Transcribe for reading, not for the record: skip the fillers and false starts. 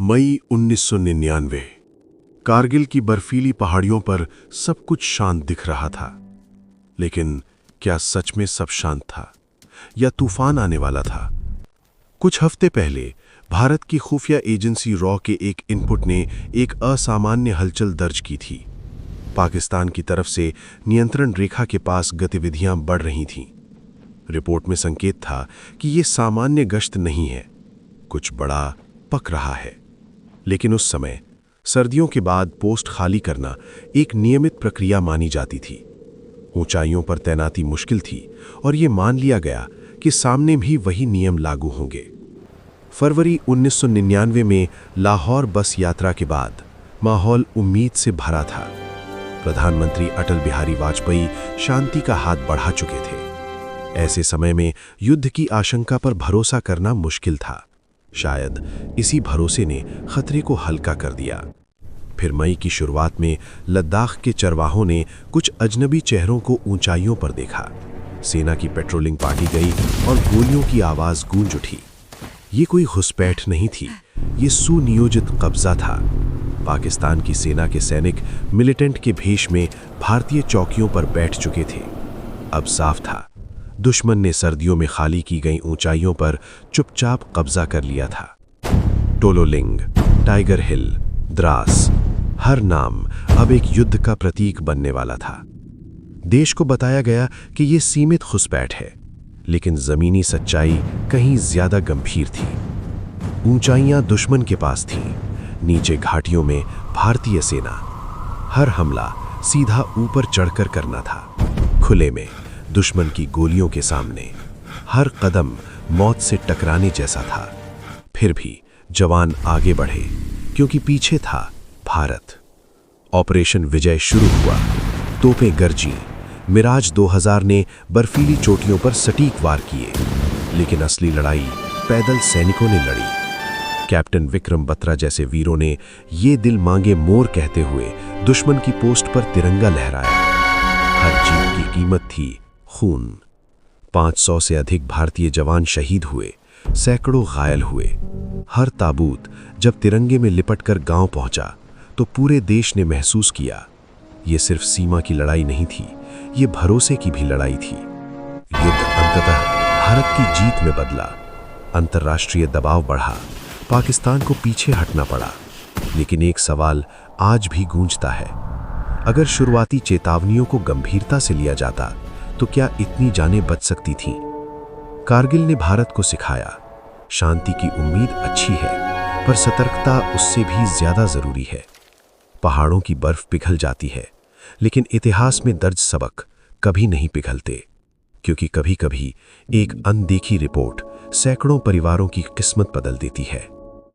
मई 1999। कारगिल की बर्फीली पहाड़ियों पर सब कुछ शांत दिख रहा था। लेकिन क्या सच में सब शांत था या तूफान आने वाला था? कुछ हफ्ते पहले भारत की खुफिया एजेंसी रॉ के एक इनपुट ने एक असामान्य हलचल दर्ज की थी। पाकिस्तान की तरफ से नियंत्रण रेखा के पास गतिविधियां बढ़ रही थीं। रिपोर्ट में संकेत था कि यह सामान्य गश्त नहीं है, कुछ बड़ा पक रहा है। लेकिन उस समय सर्दियों के बाद पोस्ट खाली करना एक नियमित प्रक्रिया मानी जाती थी। ऊंचाइयों पर तैनाती मुश्किल थी और यह मान लिया गया कि सामने भी वही नियम लागू होंगे। फरवरी 1999 में लाहौर बस यात्रा के बाद माहौल उम्मीद से भरा था। प्रधानमंत्री अटल बिहारी वाजपेयी शांति का हाथ बढ़ा चुके थे। ऐसे समय में युद्ध की आशंका पर भरोसा करना मुश्किल था। शायद इसी भरोसे ने खतरे को हल्का कर दिया। फिर मई की शुरुआत में लद्दाख के चरवाहों ने कुछ अजनबी चेहरों को ऊंचाइयों पर देखा। सेना की पेट्रोलिंग पार्टी गई और गोलियों की आवाज गूंज उठी। ये कोई घुसपैठ नहीं थी, ये सुनियोजित कब्जा था। पाकिस्तान की सेना के सैनिक मिलिटेंट के भेष में भारतीय चौकियों पर बैठ चुके थे। अब साफ था, दुश्मन ने सर्दियों में खाली की गई ऊंचाइयों पर चुपचाप कब्जा कर लिया था। टोलोलिंग, टाइगर हिल, द्रास, हर नाम अब एक युद्ध का प्रतीक बनने वाला था। देश को बताया गया कि यह सीमित घुसपैठ है, लेकिन जमीनी सच्चाई कहीं ज्यादा गंभीर थी। ऊंचाइयां दुश्मन के पास थीं, नीचे घाटियों में भारतीय सेना। हर हमला सीधा ऊपर चढ़कर करना था, खुले में, दुश्मन की गोलियों के सामने। हर कदम मौत से टकराने जैसा था। फिर भी जवान आगे बढ़े, क्योंकि पीछे था भारत। ऑपरेशन विजय शुरू हुआ। तोपें गरजी। मिराज 2000 ने बर्फीली चोटियों पर सटीक वार किए। लेकिन असली लड़ाई पैदल सैनिकों ने लड़ी। कैप्टन विक्रम बत्रा जैसे वीरों ने ये दिल मांगे मोर कहते हुए दुश्मन की पोस्ट पर तिरंगा लहराया। हर जीत की कीमत थी खून। 500 से अधिक भारतीय जवान शहीद हुए, सैकड़ों घायल हुए। हर ताबूत जब तिरंगे में लिपटकर गांव पहुंचा तो पूरे देश ने महसूस किया, ये सिर्फ सीमा की लड़ाई नहीं थी, ये भरोसे की भी लड़ाई थी। युद्ध अंततः भारत की जीत में बदला। अंतर्राष्ट्रीय दबाव बढ़ा, पाकिस्तान को पीछे हटना पड़ा। लेकिन एक सवाल आज भी गूंजता है, अगर शुरुआती चेतावनियों को गंभीरता से लिया जाता तो क्या इतनी जानें बच सकती थीं? कारगिल ने भारत को सिखाया, शांति की उम्मीद अच्छी है, पर सतर्कता उससे भी ज्यादा जरूरी है। पहाड़ों की बर्फ पिघल जाती है, लेकिन इतिहास में दर्ज सबक कभी नहीं पिघलते, क्योंकि कभी-कभी एक अनदेखी रिपोर्ट सैकड़ों परिवारों की किस्मत बदल देती है।